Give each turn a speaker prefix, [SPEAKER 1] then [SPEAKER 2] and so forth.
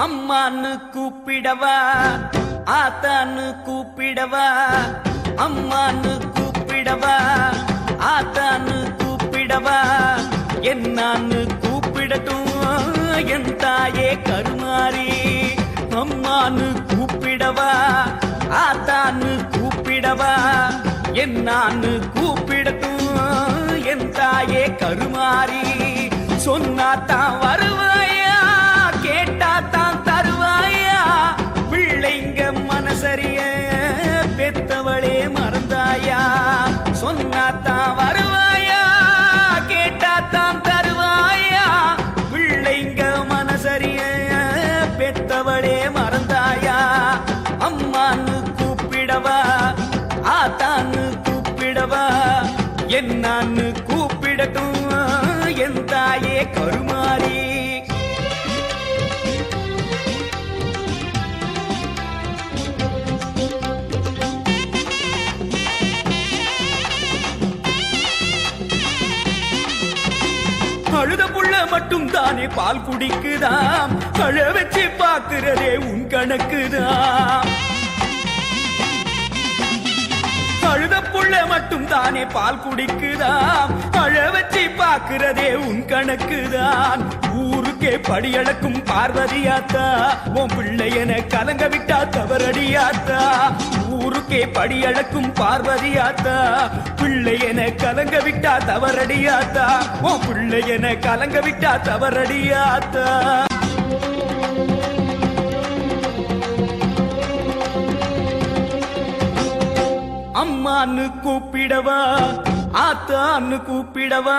[SPEAKER 1] அம்மான்னு கூப்பிடவா ஆத்தான்னு கூப்பிடவா அம்மான்னு கூப்பிடவா ஆத்தான்னு கூப்பிடவா என்னான்னு கூப்பிடட்டும் என் தாயே கருமாரி அம்மான்னு கூப்பிடவா ஆத்தான்னு கூப்பிடவா என்னான்னு கூப்பிடட்டும் என் தாயே கருமாரி சொன்னாத்தான் வருவாயா கேட்டாத்தான் தருவாயா பிள்ளைங்க மனசரிய பெத்தவளே மறந்தாயா சொன்னாத்தான் வருவாயா கேட்டாத்தான் தருவாயா பிள்ளைங்க மனசரிய பெத்தவளே மறந்தாயா அம்மான்னு கூப்பிடவா ஆத்தான்னு கூப்பிடவா என்னான்னு கூப்பிடட்டும் என் தாயே கருமாரி அழுத புள்ள மட்டும் தானே பால் குடிக்குதாம் அழ வச்சு பாக்குறதே உன் கணக்குதான் அழுத புள்ள மட்டும் தானே பால் குடிக்குதாம் அழ வச்சு பாக்குறதே உன் கணக்குதான் ஊருக்கே படியளக்கும் பார்வதியாத்தா உன் பிள்ளையன கலங்க விட்டா தவறடியாத்தா ஊருக்கே படியளக்கும் பார்வதியாத்தா பிள்ளையன கலங்க விட்டா தவறடியாத்தா உன் பிள்ளையன கலங்க விட்டா தவறடியாத்தா அம்மான்னு கூப்பிடவா ஆத்தான்னு கூப்பிடவா